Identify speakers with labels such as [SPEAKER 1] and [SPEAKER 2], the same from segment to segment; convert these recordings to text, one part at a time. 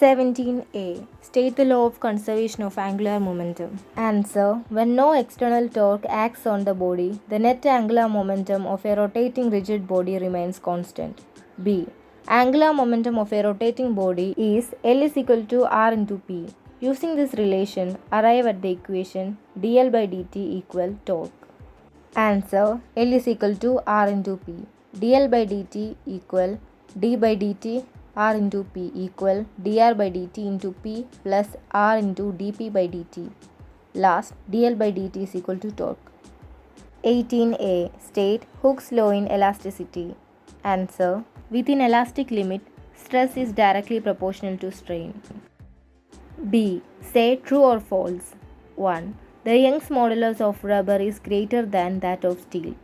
[SPEAKER 1] 17a. State the law of conservation of angular momentum. Answer. When no external torque acts on the body, the net angular momentum of a rotating rigid body remains constant. B. Angular momentum of a rotating body is L is equal to R into P. Using this relation, arrive at the equation dl by dt equal torque. Answer. L is equal to R into P. dl by dt equal d by dt R into P equal dr by dt into P plus R into dp by dt. Last, dl by dt is equal to torque. 18a. State Hooke's law in elasticity. Answer. Within elastic limit, stress is directly proportional to strain. B. Say true or false. 1. The Young's modulus of rubber is greater than that of steel.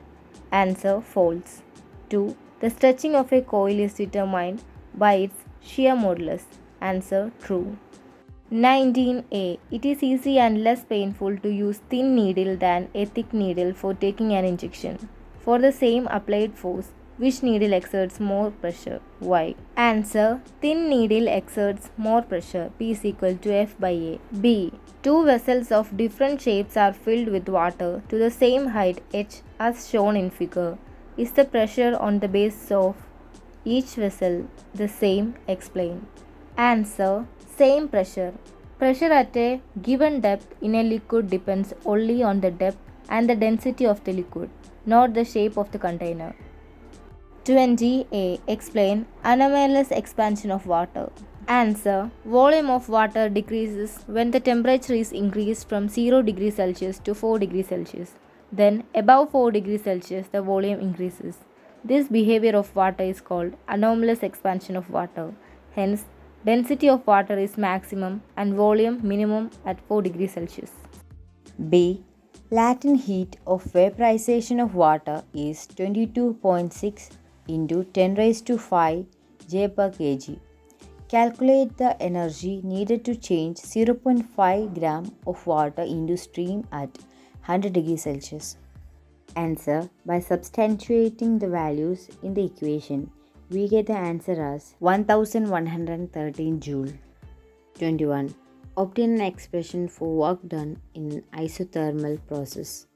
[SPEAKER 1] Answer. False. 2. The stretching of a coil is determined by its shear modulus. Answer. True. 19a. It is easy and less painful to use thin needle than a thick needle for taking an injection. For the same applied force, which needle exerts more pressure? Why? Answer. Thin needle exerts more pressure. P is equal to F by A. B. Two vessels of different shapes are filled with water to the same height h as shown in figure. Is the pressure on the base of each vessel the same? Explain. Answer. Same pressure. Pressure at a given depth in a liquid depends only on the depth and the density of the liquid, not the shape of the container. 20a. Explain anomalous expansion of water. Answer. Volume of water decreases when the temperature is increased from 0 degrees Celsius to 4 degrees Celsius. Then above 4 degrees Celsius the volume increases. This behavior of water is called anomalous expansion of water. Hence, density of water is maximum and volume minimum at 4 degrees Celsius.
[SPEAKER 2] B. Latent heat of vaporization of water is 22.6 into 10 raised to 5 J per kg. Calculate the energy needed to change 0.5 gram of water into steam at 100 degrees Celsius. Answer. By substantiating the values in the equation, we get the answer as 1113 joule. 21. Obtain an expression for work done in isothermal process.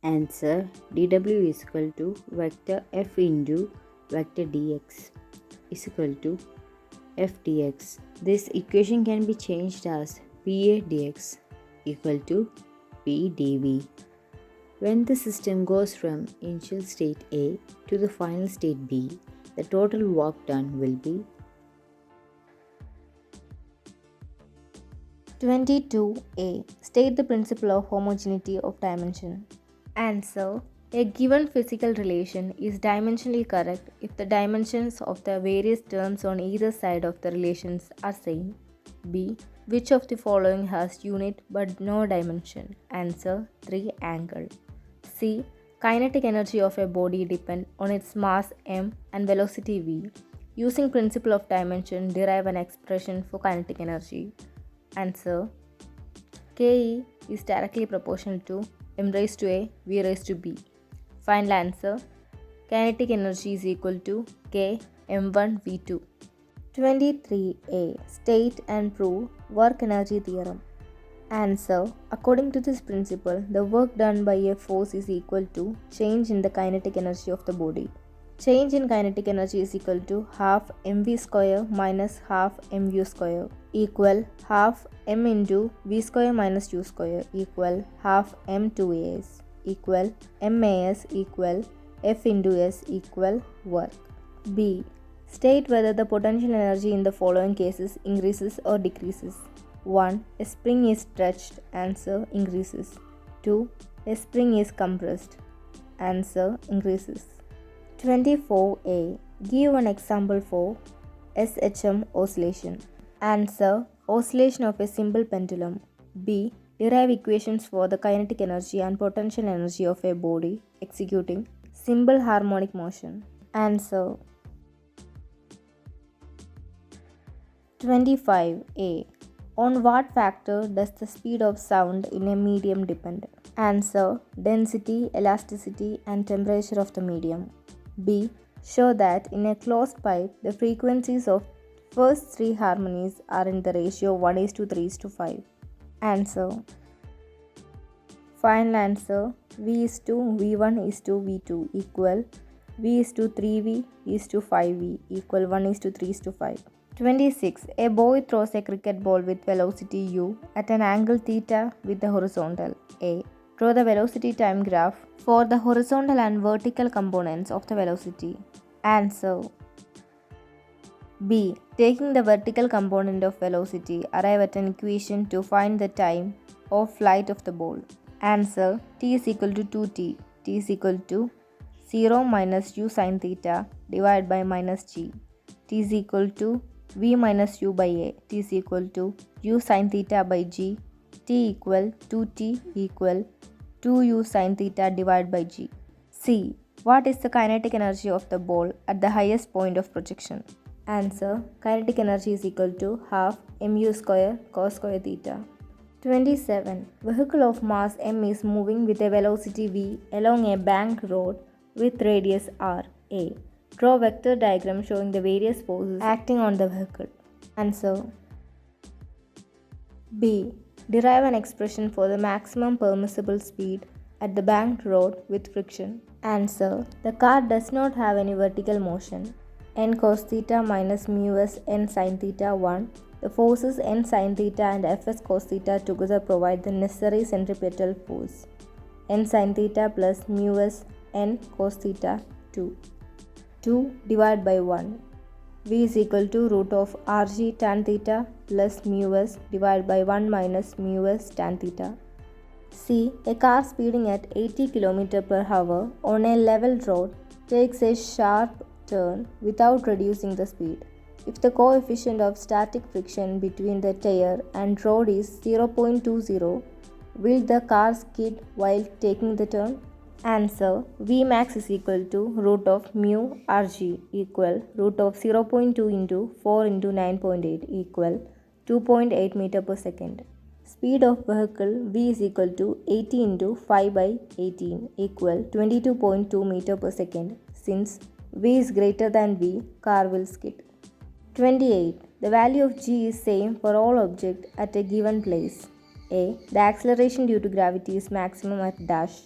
[SPEAKER 2] Answer. dW is equal to vector F into vector dx is equal to F dx. This equation can be changed as PA dx equal to P dV. When the system goes from initial state A to the final state B, the total work done will be
[SPEAKER 1] 22a. State the principle of homogeneity of dimension. Answer. A given physical relation is dimensionally correct if the dimensions of the various terms on either side of the relations are same. B. Which of the following has unit but no dimension? Answer. 3 angle. C. Kinetic energy of a body depend on its mass m and velocity v. Using principle of dimension, derive an expression for kinetic energy. Answer. Ke is directly proportional to m raised to a v raised to b. Final answer. Kinetic energy is equal to k m1 v2. 23a. State and prove work energy theorem. Answer. According to this principle, the work done by a force is equal to change in the kinetic energy of the body. Change in kinetic energy is equal to half mv square minus half mu square equal half m into v square minus u square equal half m2as equal mas equal f into s equal work. B. State whether the potential energy in the following cases increases or decreases. 1. A spring is stretched. Answer. Increases. 2. A spring is compressed. Answer. Increases. 24a. Give an example for SHM oscillation. Answer. Oscillation of a simple pendulum. B. Derive equations for the kinetic energy and potential energy of a body executing simple harmonic motion. Answer. 25a. On what factor does the speed of sound in a medium depend? Answer. Density, elasticity, and temperature of the medium. B. Show that in a closed pipe, the frequencies of First three harmonies are in the ratio 1:3:5. Answer. Final answer. V is to V1 is to V2 equal V is to 3V is to 5V equal 1:3:5. 26. A boy throws a cricket ball with velocity u at an angle theta with the horizontal. A. Draw the velocity time graph for the horizontal and vertical components of the velocity. Answer. B. Taking the vertical component of velocity, arrive at an equation to find the time of flight of the ball. Answer. T is equal to 2t. T is equal to 0 minus u sin theta divided by minus g. T is equal to v minus u by a. T is equal to u sin theta by g. T equal 2t equal 2u sin theta divided by g. C. What is the kinetic energy of the ball at the highest point of projection? Answer. Kinetic energy is equal to half mu square cos square theta. 27. Vehicle of mass m is moving with a velocity v along a bank road with radius r. A. Draw vector diagram showing the various forces acting on the vehicle. Answer. B. Derive an expression for the maximum permissible speed at the banked road with friction. Answer. The car does not have any vertical motion. N cos theta minus mu s n sin theta 1. The forces n sin theta and fs cos theta together provide the necessary centripetal force. N sin theta plus mu s n cos theta 2. 2 divided by 1. V is equal to root of rg tan theta plus mu s divided by 1 minus mu s tan theta. C. A car speeding at 80 km per hour on a level road takes a sharp turn without reducing the speed. If the coefficient of static friction between the tire and road is 0.20, will the car skid while taking the turn? Answer. Vmax is equal to root of mu rg equal root of 0.2 into 4 into 9.8 equal 2.8 meter per second. Speed of vehicle v is equal to 80 into 5 by 18 equal 22.2 meter per second. Since v is greater than v, car will skid. 28. The value of g is same for all objects at a given place. A. The acceleration due to gravity is maximum at dash.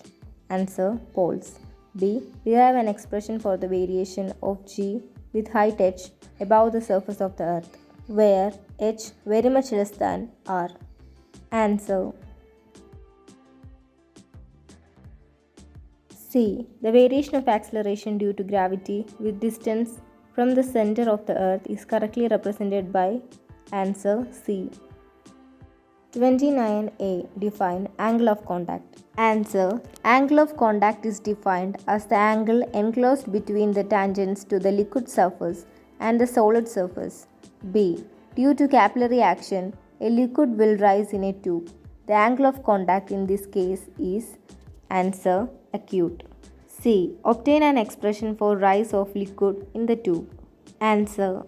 [SPEAKER 1] Answer. Poles. B. Derive an expression for the variation of g with height h above the surface of the earth, where h very much less than r. Answer. C. The variation of acceleration due to gravity with distance from the center of the earth is correctly represented by answer C. 29a. Define angle of contact. Answer. Angle of contact is defined as the angle enclosed between the tangents to the liquid surface and the solid surface. B. Due to capillary action, a liquid will rise in a tube. The angle of contact in this case is answer acute. C. Obtain an expression for rise of liquid in the tube. Answer.